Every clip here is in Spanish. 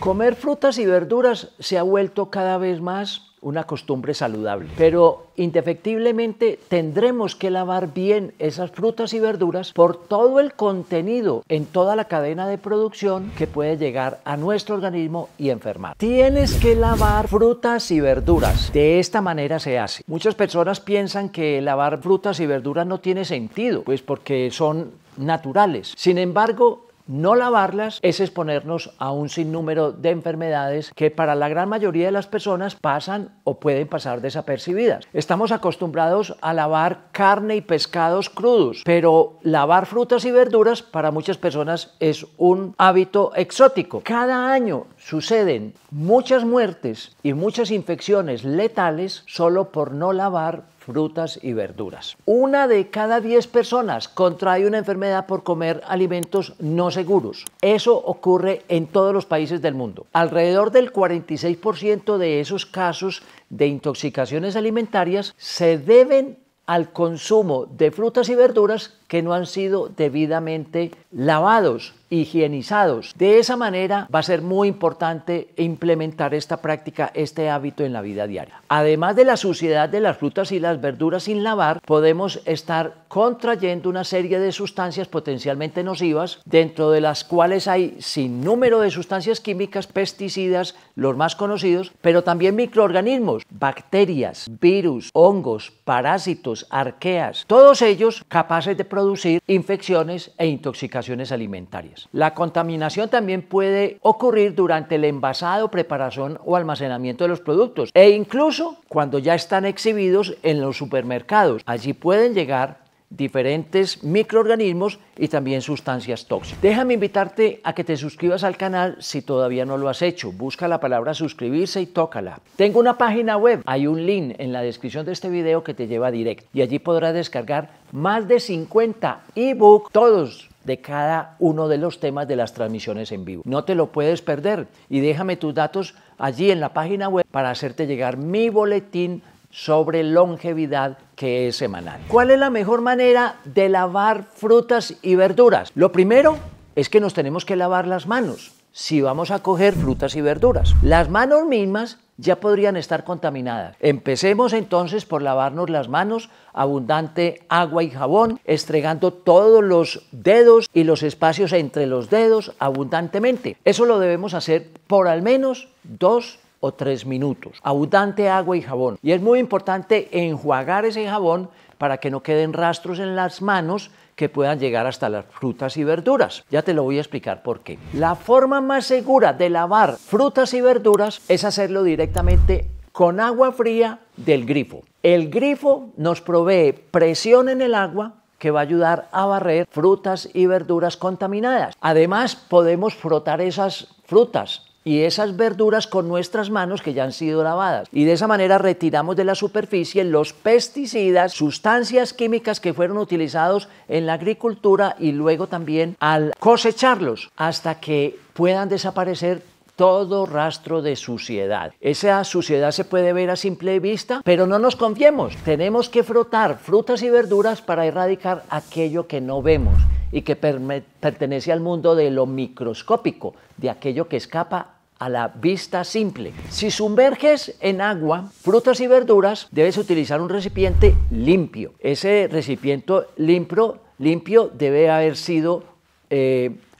Comer frutas y verduras se ha vuelto cada vez más una costumbre saludable, pero indefectiblemente tendremos que lavar bien esas frutas y verduras por todo el contenido en toda la cadena de producción que puede llegar a nuestro organismo y enfermar. Tienes que lavar frutas y verduras. De esta manera se hace. Muchas personas piensan que lavar frutas y verduras no tiene sentido, pues porque son naturales. Sin embargo, no lavarlas es exponernos a un sinnúmero de enfermedades que para la gran mayoría de las personas pasan o pueden pasar desapercibidas. Estamos acostumbrados a lavar carne y pescados crudos, pero lavar frutas y verduras para muchas personas es un hábito exótico. Cada año suceden muchas muertes y muchas infecciones letales solo por no lavar frutas y verduras. 1 de cada 10 personas contrae una enfermedad por comer alimentos no seguros. Eso ocurre en todos los países del mundo. Alrededor del 46% de esos casos de intoxicaciones alimentarias se deben al consumo de frutas y verduras que no han sido debidamente lavados, higienizados. De esa manera va a ser muy importante implementar esta práctica, este hábito en la vida diaria. Además de la suciedad de las frutas y las verduras sin lavar, podemos estar contrayendo una serie de sustancias potencialmente nocivas, dentro de las cuales hay sin número de sustancias químicas, pesticidas, los más conocidos, pero también microorganismos, bacterias, virus, hongos, parásitos, arqueas, todos ellos capaces de producir infecciones e intoxicaciones alimentarias. La contaminación también puede ocurrir durante el envasado, preparación o almacenamiento de los productos e incluso cuando ya están exhibidos en los supermercados. Allí pueden llegar diferentes microorganismos y también sustancias tóxicas. Déjame invitarte a que te suscribas al canal si todavía no lo has hecho. Busca la palabra suscribirse y tócala. Tengo una página web, hay un link en la descripción de este video que te lleva directo y allí podrás descargar más de 50 ebooks, todos de cada uno de los temas de las transmisiones en vivo. No te lo puedes perder y déjame tus datos allí en la página web para hacerte llegar mi boletín sobre longevidad que es semanal. ¿Cuál es la mejor manera de lavar frutas y verduras? Lo primero es que nos tenemos que lavar las manos si vamos a coger frutas y verduras. Las manos mismas ya podrían estar contaminadas. Empecemos entonces por lavarnos las manos, abundante agua y jabón, estregando todos los dedos y los espacios entre los dedos abundantemente. Eso lo debemos hacer por al menos 2 o 3 minutos. Abundante agua y jabón. Y es muy importante enjuagar ese jabón para que no queden rastros en las manos que puedan llegar hasta las frutas y verduras. Ya te lo voy a explicar por qué. La forma más segura de lavar frutas y verduras es hacerlo directamente con agua fría del grifo. El grifo nos provee presión en el agua que va a ayudar a barrer frutas y verduras contaminadas. Además, podemos frotar esas frutas y esas verduras con nuestras manos que ya han sido lavadas y de esa manera retiramos de la superficie los pesticidas, sustancias químicas que fueron utilizados en la agricultura y luego también al cosecharlos hasta que puedan desaparecer todo rastro de suciedad. Esa suciedad se puede ver a simple vista, pero no nos confiemos. Tenemos que frotar frutas y verduras para erradicar aquello que no vemos y que pertenece al mundo de lo microscópico, de aquello que escapa a la vista simple. Si sumerges en agua frutas y verduras, debes utilizar un recipiente limpio. Ese recipiente limpio debe haber sido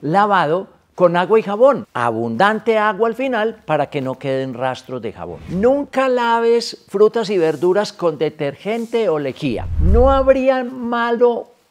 lavado con agua y jabón, abundante agua al final para que no queden rastros de jabón. Nunca laves frutas y verduras con detergente o lejía. No habría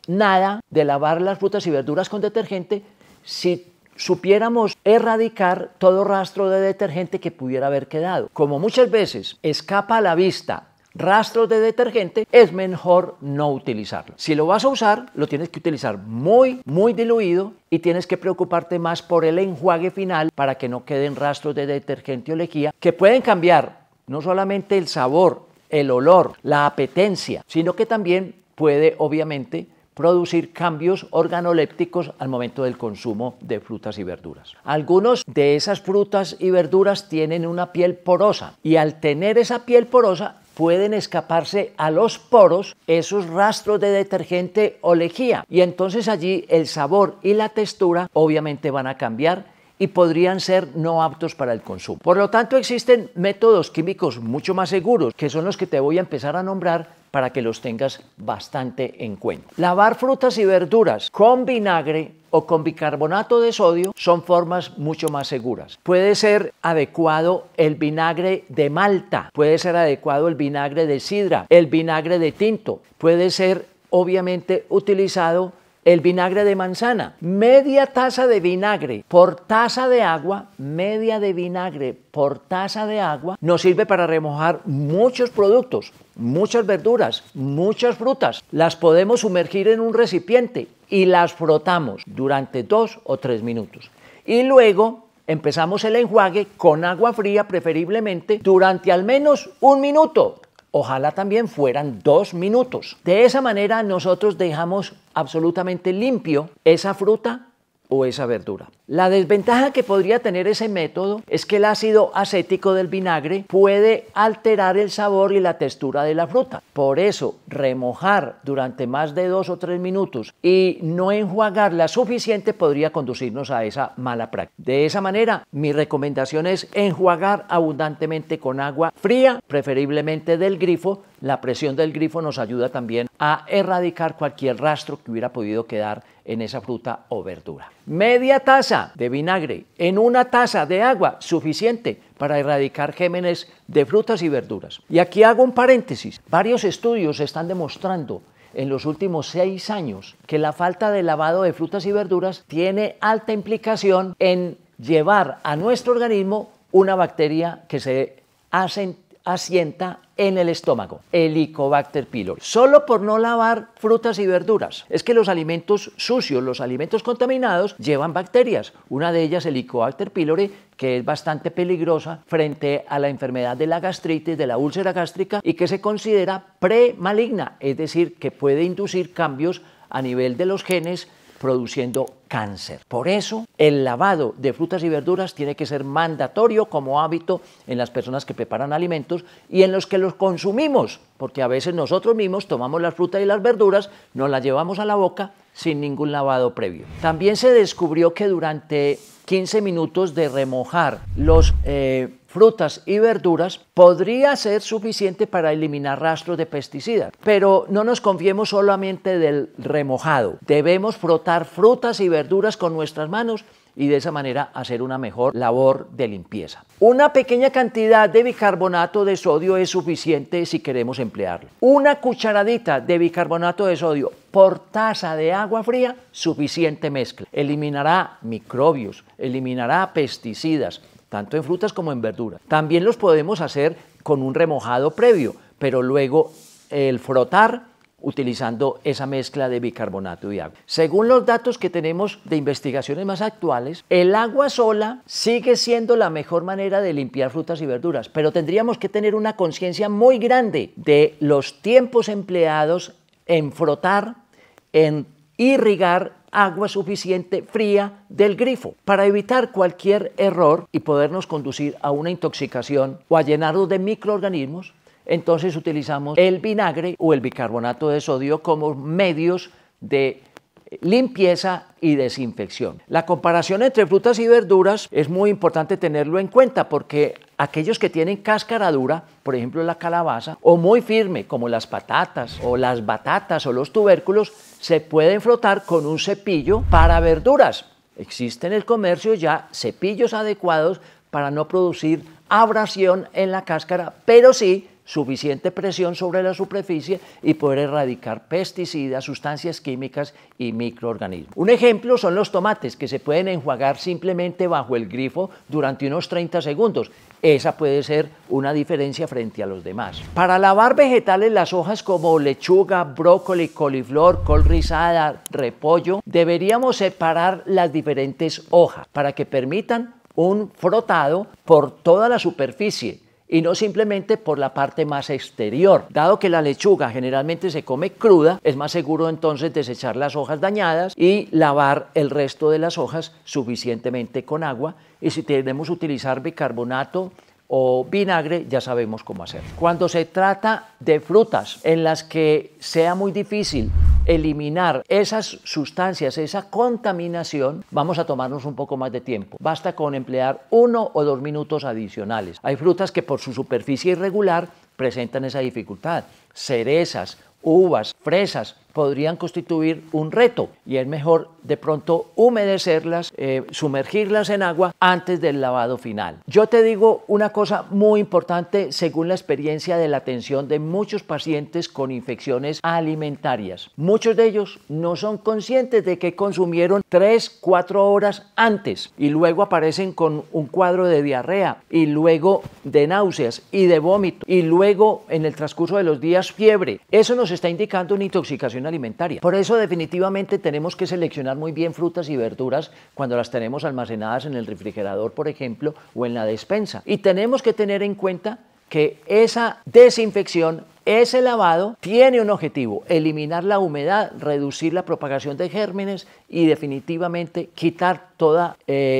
nada de lavar las frutas y verduras con detergente si supiéramos erradicar todo rastro de detergente que pudiera haber quedado. Como muchas veces escapa a la vista rastros de detergente, es mejor no utilizarlo. Si lo vas a usar, lo tienes que utilizar muy diluido y tienes que preocuparte más por el enjuague final para que no queden rastros de detergente o lejía que pueden cambiar no solamente el sabor, el olor, la apetencia, sino que también puede obviamente producir cambios organolépticos al momento del consumo de frutas y verduras. Algunos de esas frutas y verduras tienen una piel porosa y al tener esa piel porosa pueden escaparse a los poros esos rastros de detergente o lejía y entonces allí el sabor y la textura obviamente van a cambiar y podrían ser no aptos para el consumo. Por lo tanto, existen métodos químicos mucho más seguros, que son los que te voy a empezar a nombrar para que los tengas bastante en cuenta. Lavar frutas y verduras con vinagre o con bicarbonato de sodio son formas mucho más seguras. Puede ser adecuado el vinagre de malta, puede ser adecuado el vinagre de sidra, el vinagre de tinto, puede ser obviamente utilizado el vinagre de manzana. Media taza de vinagre por taza de agua, media de vinagre por taza de agua, nos sirve para remojar muchos productos, muchas verduras, muchas frutas. Las podemos sumergir en un recipiente y las frotamos durante 2 o 3 minutos. Y luego empezamos el enjuague con agua fría, preferiblemente durante al menos 1 minuto. Ojalá también fueran 2 minutos. De esa manera nosotros dejamos absolutamente limpio esa fruta o esa verdura. La desventaja que podría tener ese método es que el ácido acético del vinagre puede alterar el sabor y la textura de la fruta. Por eso, remojar durante más de 2 o 3 minutos y no enjuagarla suficiente podría conducirnos a esa mala práctica. De esa manera, mi recomendación es enjuagar abundantemente con agua fría, preferiblemente del grifo. La presión del grifo nos ayuda también a erradicar cualquier rastro que hubiera podido quedar en esa fruta o verdura. Media taza de vinagre en 1 taza de agua, suficiente para erradicar gérmenes de frutas y verduras. Y aquí hago un paréntesis. Varios estudios están demostrando en los últimos 6 años que la falta de lavado de frutas y verduras tiene alta implicación en llevar a nuestro organismo una bacteria que se asienta en el estómago, Helicobacter pylori. Solo por no lavar frutas y verduras. Es que los alimentos sucios, los alimentos contaminados, llevan bacterias. Una de ellas, Helicobacter pylori, que es bastante peligrosa frente a la enfermedad de la gastritis, de la úlcera gástrica, y que se considera premaligna, es decir, que puede inducir cambios a nivel de los genes, produciendo cáncer. Por eso, el lavado de frutas y verduras tiene que ser mandatorio como hábito en las personas que preparan alimentos y en los que los consumimos, porque a veces nosotros mismos tomamos las frutas y las verduras, nos las llevamos a la boca sin ningún lavado previo. También se descubrió que durante 15 minutos de remojar los frutas y verduras podría ser suficiente para eliminar rastros de pesticidas. Pero no nos confiemos solamente del remojado. Debemos frotar frutas y verduras con nuestras manos y de esa manera hacer una mejor labor de limpieza. Una pequeña cantidad de bicarbonato de sodio es suficiente si queremos emplearlo. 1 cucharadita de bicarbonato de sodio por taza de agua fría, suficiente mezcla. Eliminará microbios, eliminará pesticidas, tanto en frutas como en verduras. También los podemos hacer con un remojado previo, pero luego el frotar utilizando esa mezcla de bicarbonato y agua. Según los datos que tenemos de investigaciones más actuales, el agua sola sigue siendo la mejor manera de limpiar frutas y verduras, pero tendríamos que tener una conciencia muy grande de los tiempos empleados en frotar, en irrigar agua suficiente fría del grifo para evitar cualquier error y podernos conducir a una intoxicación o a llenarnos de microorganismos. Entonces utilizamos el vinagre o el bicarbonato de sodio como medios de limpieza y desinfección. La comparación entre frutas y verduras es muy importante tenerlo en cuenta porque aquellos que tienen cáscara dura, por ejemplo la calabaza, o muy firme como las patatas o las batatas o los tubérculos, se pueden frotar con un cepillo para verduras. Existe en el comercio ya cepillos adecuados para no producir abrasión en la cáscara, pero sí suficiente presión sobre la superficie y poder erradicar pesticidas, sustancias químicas y microorganismos. Un ejemplo son los tomates que se pueden enjuagar simplemente bajo el grifo durante unos 30 segundos. Esa puede ser una diferencia frente a los demás. Para lavar vegetales, las hojas como lechuga, brócoli, coliflor, col rizada, repollo, deberíamos separar las diferentes hojas para que permitan un frotado por toda la superficie y no simplemente por la parte más exterior. Dado que la lechuga generalmente se come cruda, es más seguro entonces desechar las hojas dañadas y lavar el resto de las hojas suficientemente con agua. Y si tenemos que utilizar bicarbonato o vinagre, ya sabemos cómo hacer. Cuando se trata de frutas en las que sea muy difícil eliminar esas sustancias, esa contaminación, vamos a tomarnos un poco más de tiempo. Basta con emplear 1 o 2 minutos adicionales. Hay frutas que por su superficie irregular presentan esa dificultad. Cerezas, uvas, fresas podrían constituir un reto y es mejor de pronto humedecerlas, sumergirlas en agua antes del lavado final. Yo te digo una cosa muy importante según la experiencia de la atención de muchos pacientes con infecciones alimentarias. Muchos de ellos no son conscientes de que consumieron 3-4 horas antes y luego aparecen con un cuadro de diarrea y luego de náuseas y de vómito y luego en el transcurso de los días fiebre. Eso nos está indicando una intoxicación alimentaria. Por eso definitivamente tenemos que seleccionar muy bien frutas y verduras cuando las tenemos almacenadas en el refrigerador, por ejemplo, o en la despensa. Y tenemos que tener en cuenta que esa desinfección, ese lavado, tiene un objetivo: eliminar la humedad, reducir la propagación de gérmenes y definitivamente quitar toda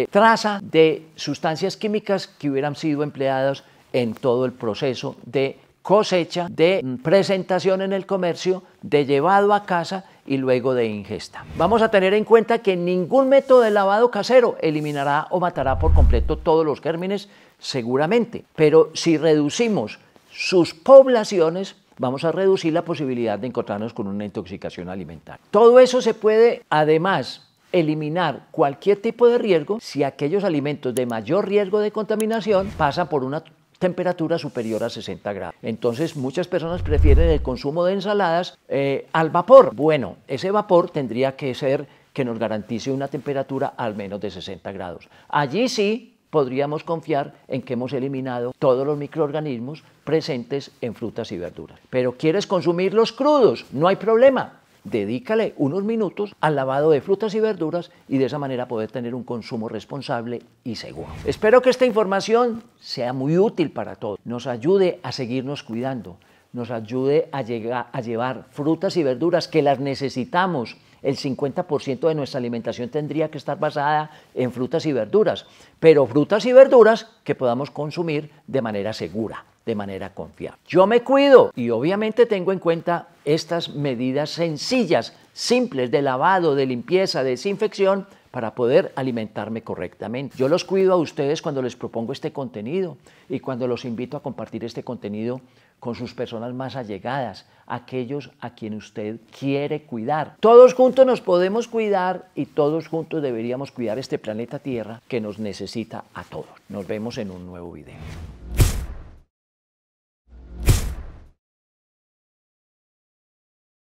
traza de sustancias químicas que hubieran sido empleadas en todo el proceso de cosecha, de presentación en el comercio, de llevado a casa y luego de ingesta. Vamos a tener en cuenta que ningún método de lavado casero eliminará o matará por completo todos los gérmenes, seguramente, pero si reducimos sus poblaciones, vamos a reducir la posibilidad de encontrarnos con una intoxicación alimentaria. Todo eso se puede, además, eliminar cualquier tipo de riesgo si aquellos alimentos de mayor riesgo de contaminación pasan por una temperatura superior a 60 grados. Entonces muchas personas prefieren el consumo de ensaladas al vapor. Bueno, ese vapor tendría que ser que nos garantice una temperatura al menos de 60 grados. Allí sí podríamos confiar en que hemos eliminado todos los microorganismos presentes en frutas y verduras. Pero ¿quieres consumirlos crudos? No hay problema. Dedícale unos minutos al lavado de frutas y verduras y de esa manera poder tener un consumo responsable y seguro. Espero que esta información sea muy útil para todos, nos ayude a seguirnos cuidando, nos ayude a llevar frutas y verduras que las necesitamos. El 50% de nuestra alimentación tendría que estar basada en frutas y verduras, pero frutas y verduras que podamos consumir de manera segura, de manera confiable. Yo me cuido y obviamente tengo en cuenta estas medidas sencillas, simples de lavado, de limpieza, de desinfección para poder alimentarme correctamente. Yo los cuido a ustedes cuando les propongo este contenido y cuando los invito a compartir este contenido con sus personas más allegadas, aquellos a quienes usted quiere cuidar. Todos juntos nos podemos cuidar y todos juntos deberíamos cuidar este planeta Tierra que nos necesita a todos. Nos vemos en un nuevo video.